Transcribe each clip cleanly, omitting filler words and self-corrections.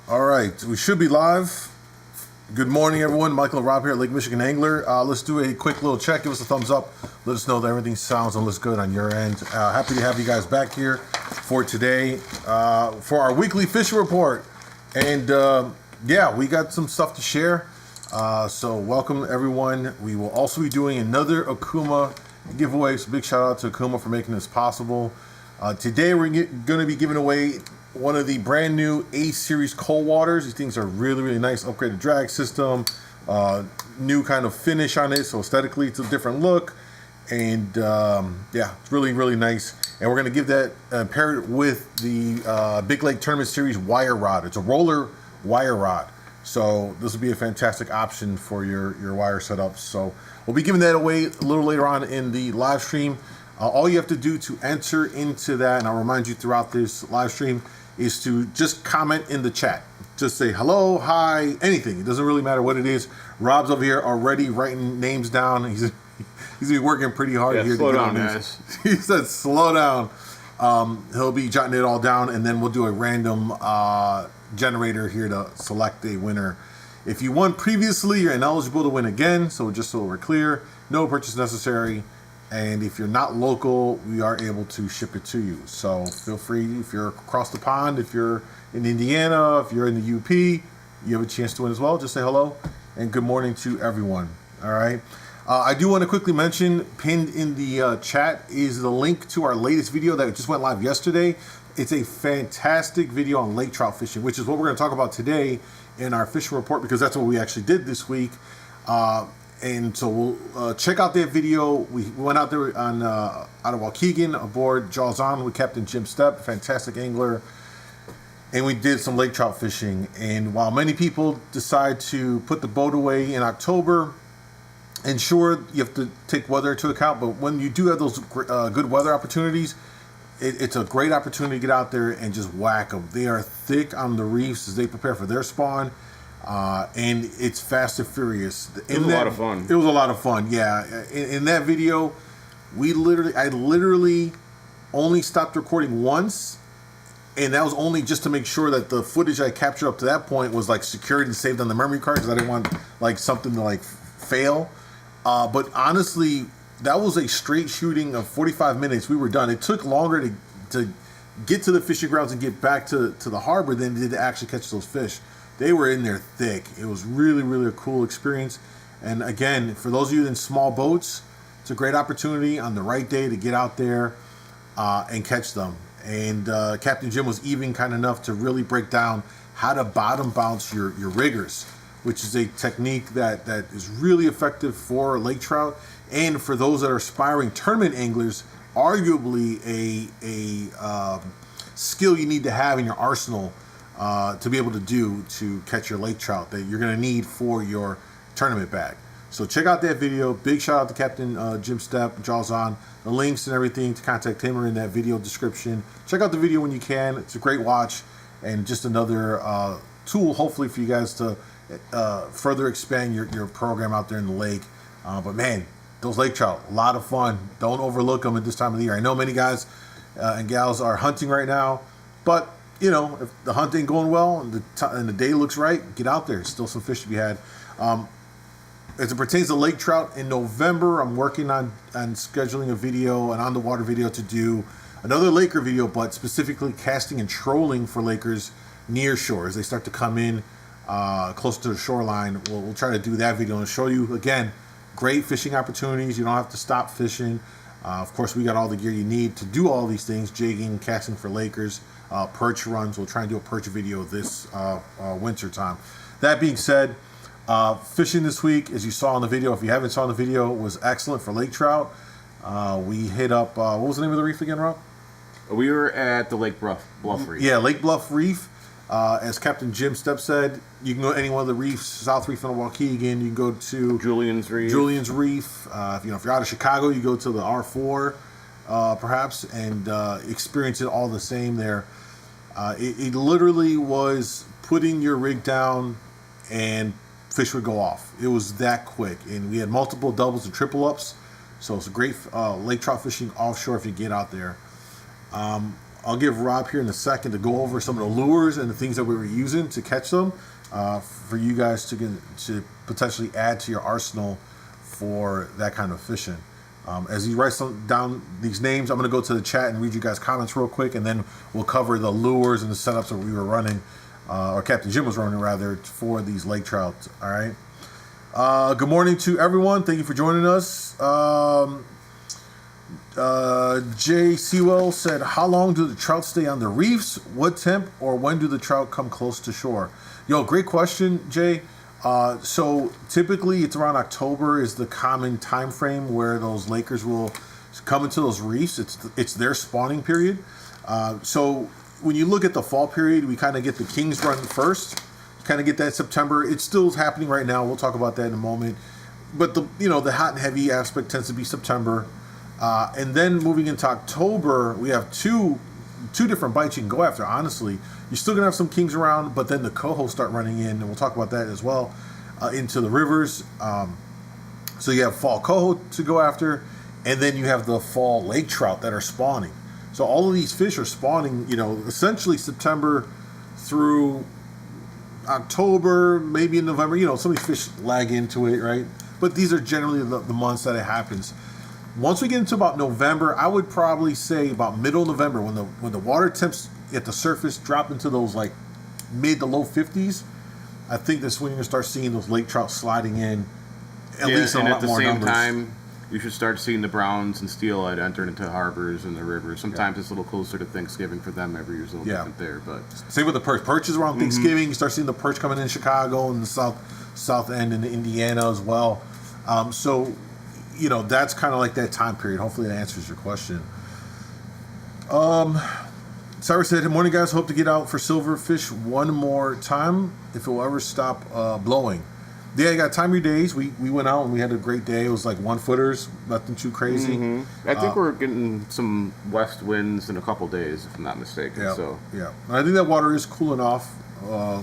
All right, we should be live. Good morning, everyone. Michael and Rob here at Lake Michigan Angler. Let's do a quick little check. Give us a thumbs up. Let us know that everything sounds and looks good on your end. Happy to have you guys back here for today for our weekly fishing report. And yeah, we got some stuff to share. So welcome, everyone. We will also be doing another Okuma giveaway. So big shout out to Okuma for making this possible. Today we're going to be giving away one of the brand new A-Series cold waters. These things are really nice. Upgraded drag system, new kind of finish on it. So aesthetically, it's a different look. And yeah, it's really nice. And we're going to give that paired with the Big Lake Tournament Series wire rod. It's a roller wire rod. So this will be a fantastic option for your wire setups. So we'll be giving that away a little later on in the live stream. All you have to do to enter into that, and I'll remind you throughout this live stream, is to just comment in the chat. Just say hello, hi, anything. It doesn't really matter what it is. Rob's over here already writing names down. He's been working pretty hard here. Slow down, guys. He said slow down. He'll be jotting it all down, and then we'll do a random generator here to select a winner. If you won previously, you're ineligible to win again. So just so we're clear, no purchase necessary. And if you're not local, we are able to ship it to you. So feel free, if you're across the pond, if you're in Indiana, if you're in the UP, you have a chance to win as well. Just say hello and good morning to everyone. All right. I do want to quickly mention, pinned in the chat is the link to our latest video that just went live yesterday. It's a fantastic video on lake trout fishing, which is what we're going to talk about today in our fishing report, because that's what we actually did this week. And so we'll check out that video. We went out there on out of Waukegan aboard Jaws On with Captain Jim Stepp, fantastic angler, and we did some lake trout fishing. And while many people decide to put the boat away in October, and sure, you have to take weather into account, but when you do have those good weather opportunities, it's a great opportunity to get out there and just whack them. They are thick on the reefs as they prepare for their spawn. And it's fast and furious. It was a lot of fun. It was a lot of fun, yeah. In that video, I literally only stopped recording once, and that was only just to make sure that the footage I captured up to that point was like secured and saved on the memory card, because I didn't want like something to like fail. But honestly, that was a straight shooting of 45 minutes. We were done. It took longer to get to the fishing grounds and get back to the harbor than it did to actually catch those fish. They were in there thick. It was really a cool experience. And again, for those of you in small boats, it's a great opportunity on the right day to get out there and catch them. And Captain Jim was even kind enough to really break down how to bottom bounce your riggers, which is a technique that is really effective for lake trout. And for those that are aspiring tournament anglers, arguably a skill you need to have in your arsenal to be able to do to catch your lake trout that you're going to need for your tournament bag. So check out that video. Big shout out to Captain Jim Stepp, Jaws On. The links and everything to contact him are in that video description. Check out the video when you can. It's a great watch and just another tool, hopefully, for you guys to further expand your program out there in the lake. But man, those lake trout, a lot of fun. Don't overlook them at this time of the year. I know many guys and gals are hunting right now, but you know, if the hunt ain't going well and the day looks right, get out there. Still some fish to be had. As it pertains to lake trout, in November, I'm working on scheduling a video, an on-the-water video, to do another Laker video, but specifically casting and trolling for Lakers near shore. As they start to come in close to the shoreline, we'll try to do that video and show you, again, great fishing opportunities. You don't have to stop fishing. Of course, we got all the gear you need to do all these things, jigging, casting for Lakers, perch runs. We'll try and do a perch video this winter time. That being said, fishing this week, as you saw in the video, if you haven't saw the video, was excellent for lake trout. We hit up, what was the name of the reef again, Rob? We were at the Lake Bluff Reef. Yeah, Lake Bluff Reef. As Captain Jim Stepp said, you can go to any one of the reefs, South Reef and Waukegan. You can go to Julian's Reef. If you're out of Chicago, you go to the R4, perhaps, and experience it all the same there. It literally was putting your rig down and fish would go off. It was that quick, and we had multiple doubles and triple ups. So it's a great lake trout fishing offshore if you get out there. I'll give Rob here in a second to go over some of the lures and the things that we were using to catch them for you guys to potentially add to your arsenal for that kind of fishing. As he writes down these names, I'm going to go to the chat and read you guys' comments real quick, and then we'll cover the lures and the setups that we were running, or Captain Jim was running rather, for these lake trout. All right. Good morning to everyone. Thank you for joining us. Jay Sewell said, how long do the trout stay on the reefs? What temp, or when do the trout come close to shore? Yo, great question, Jay. So typically it's around October is the common time frame where those Lakers will come into those reefs. It's their spawning period. So when you look at the fall period, we kind of get the Kings run first. Kind of get that September. It's still happening right now. We'll talk about that in a moment. But the hot and heavy aspect tends to be September. And then moving into October, we have two different bites you can go after, honestly. You're still going to have some kings around, but then the coho start running in, and we'll talk about that as well, into the rivers. So you have fall coho to go after, and then you have the fall lake trout that are spawning. So all of these fish are spawning, essentially September through October, maybe in November. Some of these fish lag into it, right? But these are generally the months that it happens. Once we get into about November, I would probably say about middle November, when the water temps at the surface drop into those like mid to low 50s, I think that's when you're gonna start seeing those lake trout sliding in. At least in a lot more numbers. And at the same time, you should start seeing the browns and steelhead enter into harbors and the rivers. Sometimes it's a little closer to Thanksgiving for them. Every year's a little different there, but same with the perch. Perch is around Thanksgiving. You start seeing the perch coming in Chicago and the south end and Indiana as well. So that's kind of like that time period. Hopefully that answers your question. Cyrus said, good morning, guys. Hope to get out for silverfish one more time if it will ever stop blowing. Yeah, you got time of your days. We went out and we had a great day. It was like 1-footers, nothing too crazy. I think we're getting some west winds in a couple days, if I'm not mistaken. Yeah. I think that water is cooling off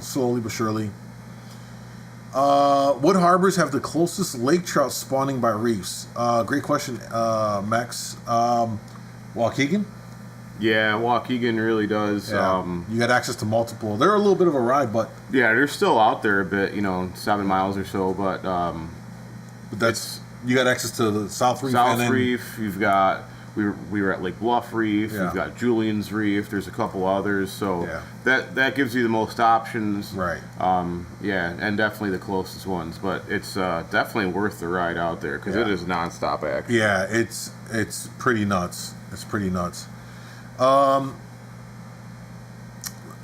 slowly but surely. What harbors have the closest lake trout spawning by reefs? Great question, Max. Waukegan? Yeah, Waukegan really does. Yeah. You got access to multiple. They're a little bit of a ride, but yeah, they're still out there a bit. 7 miles or so, but that's you got access to the South Reef. Reef. You've got we were at Lake Bluff Reef. Yeah. You've got Julian's Reef. There's a couple others, so that gives you the most options. Right. And definitely the closest ones, but it's definitely worth the ride out there because it is nonstop action. Yeah, it's pretty nuts. It's pretty nuts.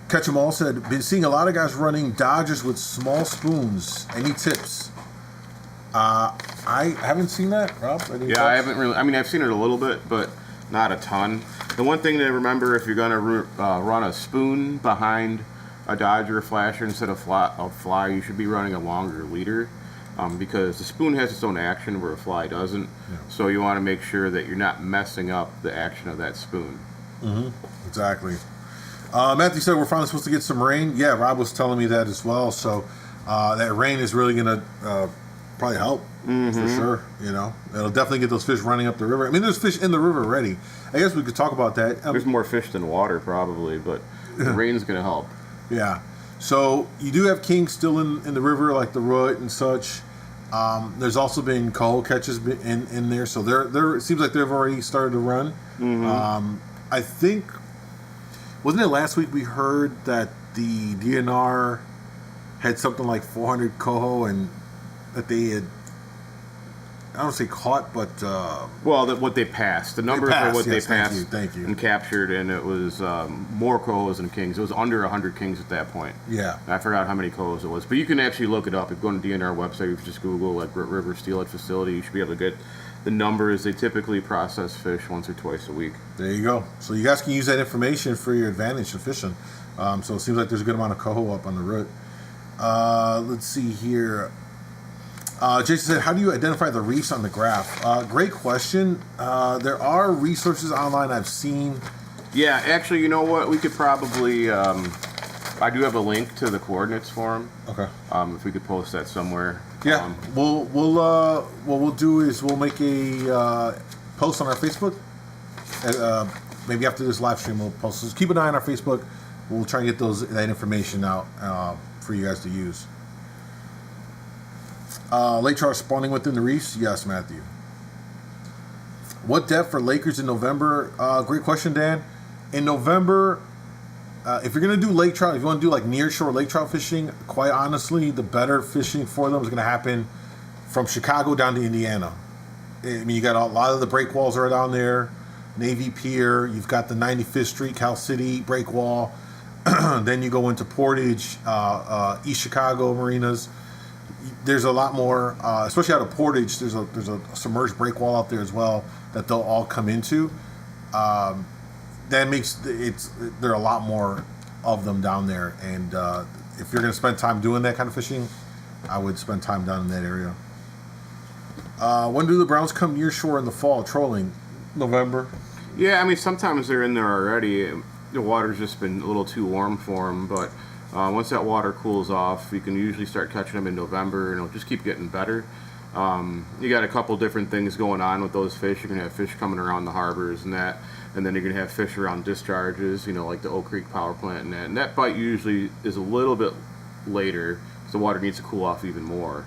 Catch 'em All said, been seeing a lot of guys running Dodgers with small spoons. Any tips? I haven't seen that, Rob. I haven't really. I mean, I've seen it a little bit, but not a ton. The one thing to remember, if you're going to run a spoon behind a Dodger flasher instead of a fly, you should be running a longer leader. Because the spoon has its own action where a fly doesn't. Yeah. So you want to make sure that you're not messing up the action of that spoon. Exactly. Matthew said we're finally supposed to get some rain. Yeah, Rob was telling me that as well. So that rain is really going to probably help for sure. It'll definitely get those fish running up the river. I mean, there's fish in the river already. I guess we could talk about that. There's more fish than water probably, but the rain's going to help. Yeah. So you do have kings still in the river, like the root and such. There's also been coho catches in there, so it seems like they've already started to run. I think, wasn't it last week we heard that the DNR had something like 400 coho and that they had, I don't say caught, but what they passed. The numbers are what they passed. Thank you. And captured, and it was more cohos than kings. It was under 100 kings at that point. Yeah. I forgot how many cohos it was, but you can actually look it up. If you go on the DNR website, if you just Google like River Steelhead Facility, you should be able to get the numbers. They typically process fish once or twice a week. There you go. So you guys can use that information for your advantage in fishing. So it seems like there's a good amount of coho up on the root. Let's see here. Jason said, how do you identify the reefs on the graph? Great question. There are resources online I've seen. Yeah, actually, you know what? We could probably... I do have a link to the coordinates for them. Okay. If we could post that somewhere. Yeah. What we'll do is we'll make a post on our Facebook maybe after this live stream we'll post. So just keep an eye on our Facebook. We'll try and get that information out for you guys to use. Lake trout spawning within the reefs? Yes, Matthew. What depth for Lakers in November? Great question, Dan. In November, if you're going to do lake trout, if you want to do like near shore lake trout fishing, quite honestly, the better fishing for them is going to happen from Chicago down to Indiana. I mean, you got a lot of the breakwalls are down there. Navy Pier, you've got the 95th Street, Cal City breakwall. Then you go into Portage, East Chicago marinas. There's a lot more, especially out of Portage. There's a submerged breakwall out there as well that they'll all come into. That makes there are a lot more of them down there, and if you're going to spend time doing that kind of fishing, I would spend time down in that area. When do the Browns come near shore in the fall trolling? November. Yeah, I mean sometimes they're in there already. The water's just been a little too warm for them, but once that water cools off, you can usually start catching them in November, and it'll just keep getting better. You got a couple different things going on with those fish. You're going to have fish coming around the harbors and that, and then you're going to have fish around discharges, like the Oak Creek power plant and that. And that bite usually is a little bit later, because the water needs to cool off even more,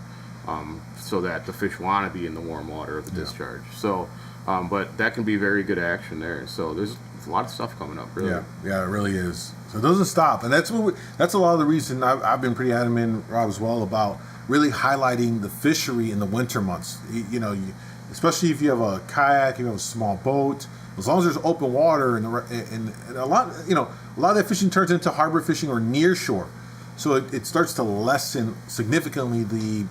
so that the fish want to be in the warm water of the discharge. So, but that can be very good action there. So there's a lot of stuff coming up, really. Yeah, it really is. So it doesn't stop, and that's a lot of the reason I've been pretty adamant, Rob, as well, about really highlighting the fishery in the winter months. Especially if you have a kayak, you have a small boat. As long as there's open water and a lot of that fishing turns into harbor fishing or near shore, so it starts to lessen significantly the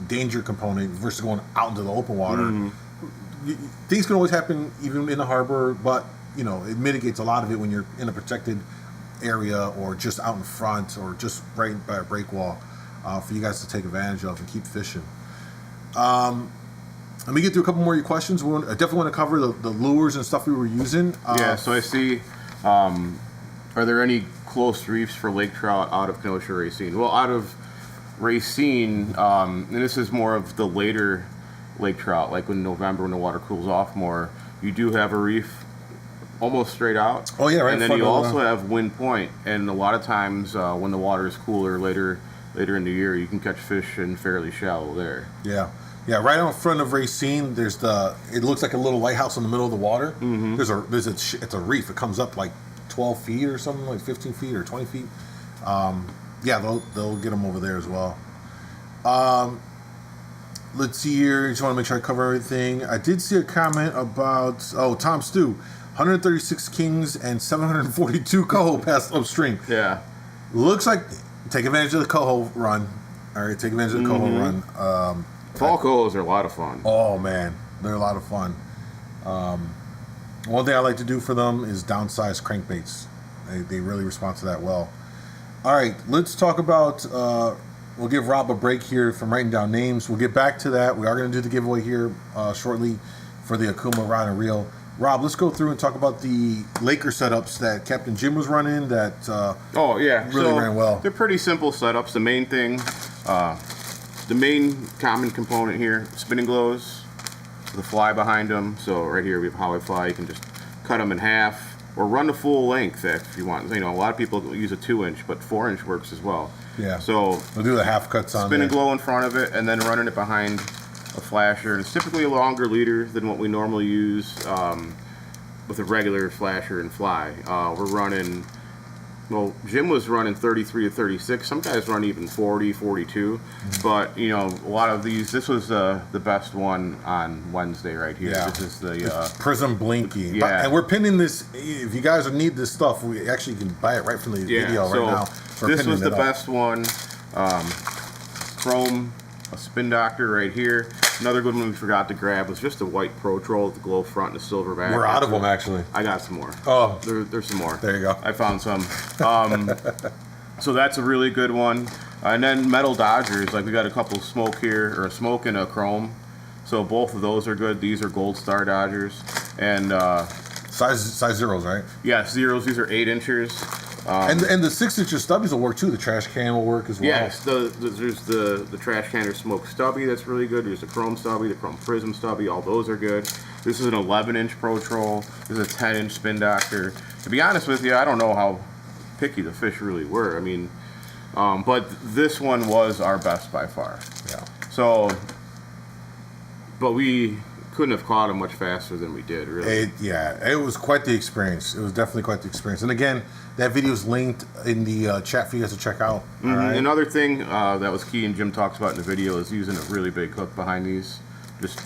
danger component versus going out into the open water. Mm-hmm. Things can always happen even in the harbor, but it mitigates a lot of it when you're in a protected area or just out in front or just right by a break wall for you guys to take advantage of and keep fishing. Let me get through a couple more of your questions. I definitely want to cover the lures and stuff we were using. So I see, are there any close reefs for lake trout out of Kenosha Racine? Well, out of Racine, and this is more of the later lake trout, like in November when the water cools off more, you do have a reef almost straight out. Oh yeah, right. And then you also have Wind Point, and a lot of times when the water is cooler later in the year, you can catch fish in fairly shallow there. Yeah, right out in front of Racine, there's it looks like a little lighthouse in the middle of the water. Mm-hmm. It's a reef. It comes up like 12 feet or something, like 15 feet or 20 feet. They'll get them over there as well. Let's see here. Just want to make sure I cover everything. I did see a comment about Tom Stew, 136 kings and 742 coho passed upstream. Yeah, looks like take advantage of the coho run. All right, take advantage of the coho run. Fall cohos are a lot of fun. Oh man, they're a lot of fun. One thing I like to do for them is downsize crankbaits. They really respond to that well. All right, let's talk about. We'll give Rob a break here from writing down names. We'll get back to that. We are going to do the giveaway here shortly for the Akuma rod and reel. Rob, let's go through and talk about the Laker setups that Captain Jim was running that really ran well. They're pretty simple setups. The main thing, the main common component here, spinning glows, the fly behind them. So right here we have Hollow fly. You can just cut them in half or run the full length if you want. A lot of people use a 2-inch, but 4-inch works as well. Yeah. So we'll do the half cuts on spinning glow in front of it and then running it behind a flasher. And it's typically a longer leader than what we normally use with a regular flasher and fly. We're running, Jim was running 33 to 36. Some guys run even 40, 42. Mm-hmm. But, a lot of these, this was the best one on Wednesday right here. Yeah. This is the Prism Blinky. Yeah. And we're pinning this. If you guys need this stuff, we actually can buy it right from the video right now. This was the best one. Chrome, a spin doctor right here. Another good one we forgot to grab was just a white Pro Troll with the glow front and a silver back. We're out of them, actually. I got some more. Oh. There's some more. There you go. I found some. So that's a really good one. And then metal Dodgers, like we got a couple smoke here, or a smoke and a chrome. So both of those are good. These are Gold Star Dodgers. And size zeros, right? yeah, zeros. These are 8 inches. And the 6-inch stubbies will work too. The trash can will work as well. Yes, there's the trash can or smoke stubby that's really good. There's the chrome stubby, the chrome prism stubby. All those are good. This is an 11-inch Pro Troll. This is a 10-inch Spin Doctor. To be honest with you, I don't know how picky the fish really were. I mean, but this one was our best by far. Yeah. So, but we couldn't have caught them much faster than we did, really. It was quite the experience. It was definitely quite the experience. And again, that video is linked in the chat for you guys to check out. Mm-hmm. All right? Another thing that was key and Jim talks about in the video is using a really big hook behind these. Just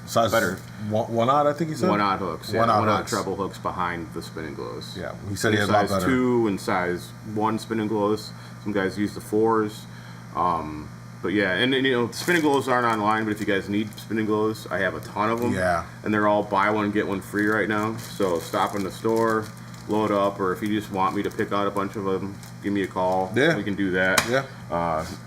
size better. One odd, I think he said? One odd hooks. Yeah, one odd treble hooks behind the spinning glows. Yeah, he said he had a lot better. Size 2 and size 1 spinning glows. Some guys use the 4s. But yeah, and you know, spinning glows aren't online, but if you guys need spinning glows, I have a ton of them. Yeah. And they're all buy one, get one free right now. So stop in the store, load up, or if you just want me to pick out a bunch of them, give me a call. Yeah. We can do that. Yeah.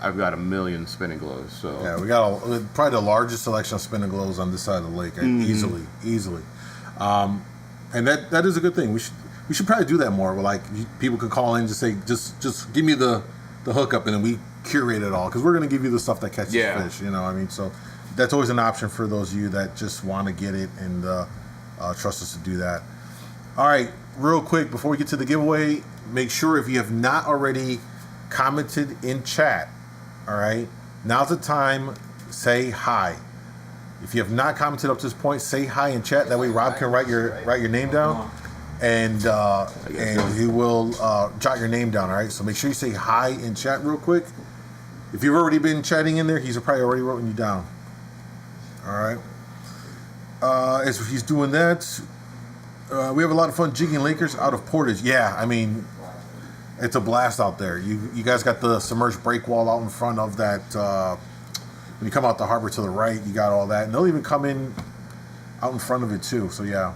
I've got 1 million spinning glows. So yeah, we got probably the largest selection of spinning glows on this side of the lake, easily. And that is a good thing. We should probably do that more. Where like people could call in and just say, just give me the hookup, and then we curate it all, because we're going to give you the stuff that catches fish, you know. I mean, so that's always an option for those of you that just want to get it and trust us to do that. All right, real quick before we get to the giveaway, make sure if you have not already commented in chat, all right, now's the time. Say hi. If you have not commented up to this point, say hi in chat. That way Rob can write your name down, and he will jot your name down. All right, so make sure you say hi in chat real quick. If you've already been chatting in there, he's probably already written you down. All right. As he's doing that, we have a lot of fun jigging Lakers out of Portage. Yeah, I mean, it's a blast out there. You guys got the submerged break wall out in front of that. When you come out the harbor to the right, you got all that, and they'll even come in out in front of it too. So yeah.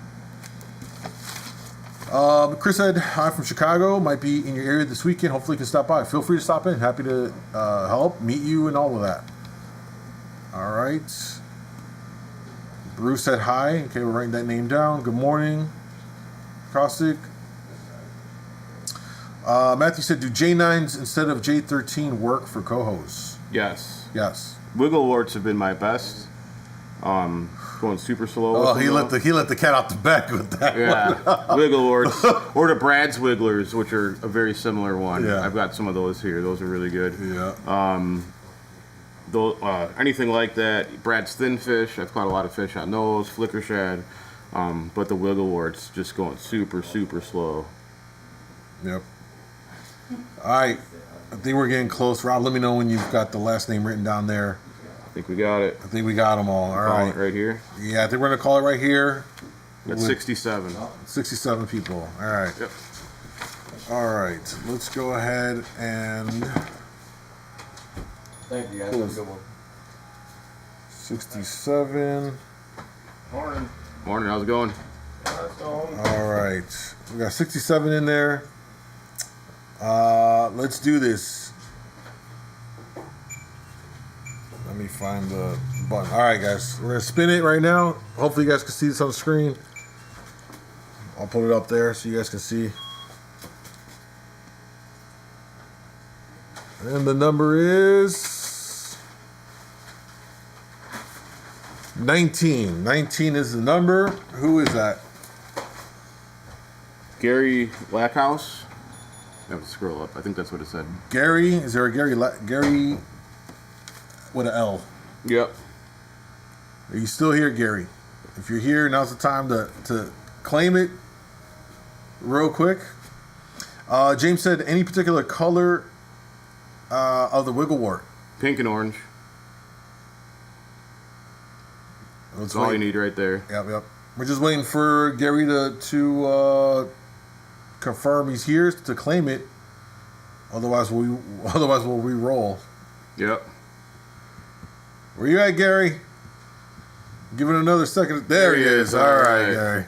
Chris said, hi from Chicago. Might be in your area this weekend. Hopefully you can stop by. Feel free to stop in. Happy to help, meet you, and all of that. All right. Bruce said hi. Okay, we're writing that name down. Good morning. Caustic. Matthew said, do J9s instead of J13 work for cohos? Yes. Yes. Wiggle warts have been my best. Going super slow. Oh, he let the cat out the bag with that. Yeah, wiggle warts or the Brad's wigglers, which are a very similar one. Yeah. I've got some of those here. Those are really good. Yeah. Anything like that. Brad's thin fish. I've caught a lot of fish on those. Flicker shad. But the wiggle warts just going super slow. Yep. All right. I think we're getting close. Rob, let me know when you've got the last name written down there. I think we got it. I think we got them all. All right. Right here. Yeah, I think we're going to call it right here. That's 67. 67 people. All right. Yep. All right. Let's go ahead and... Thank you, guys. Have a good one. 67. Morning. Morning. How's it going? All right. We got 67 in there. Let's do this. Let me find the button. All right, guys. We're going to spin it right now. Hopefully you guys can see this on the screen. I'll put it up there so you guys can see. And the number is 19. 19 is the number. Who is that? Gary Lackhouse. I have to scroll up. I think that's what it said. Gary. Is there a Gary? Gary with an L. Yep. Are you still here, Gary? If you're here, now's the time to claim it real quick. James said, any particular color of the wiggle wart? Pink and orange. That's all you need right there. Yep. We're just waiting for Gary to confirm he's here to claim it. Otherwise we'll re-roll. Yep. Where you at, Gary? Give it another second. There he is. All right, Gary.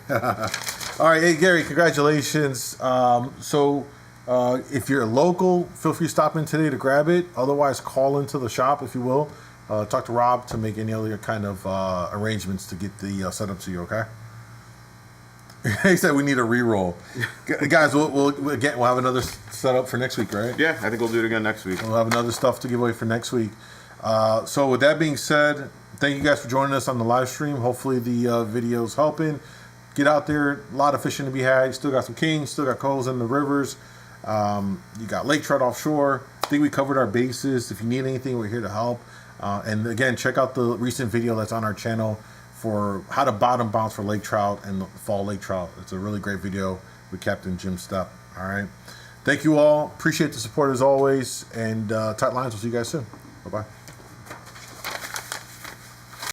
All right, hey, Gary, congratulations. If you're local, feel free to stop in today to grab it. Otherwise, call into the shop, if you will. Talk to Rob to make any other kind of arrangements to get the setup to you, okay? He said we need a re-roll. Guys, we'll have another setup for next week, right? Yeah, I think we'll do it again next week. We'll have another stuff to give away for next week. So with that being said, thank you guys for joining us on the live stream. Hopefully the video's helping. Get out there, a lot of fishing to be had. You still got some kings, still got cohos in the rivers. You got lake trout offshore. I think we covered our bases. If you need anything, we're here to help. And again, check out the recent video that's on our channel for how to bottom bounce for lake trout and fall lake trout. It's a really great video with Captain Jim Stepp. All right. Thank you all. Appreciate the support as always. And tight lines. We'll see you guys soon. Bye-bye.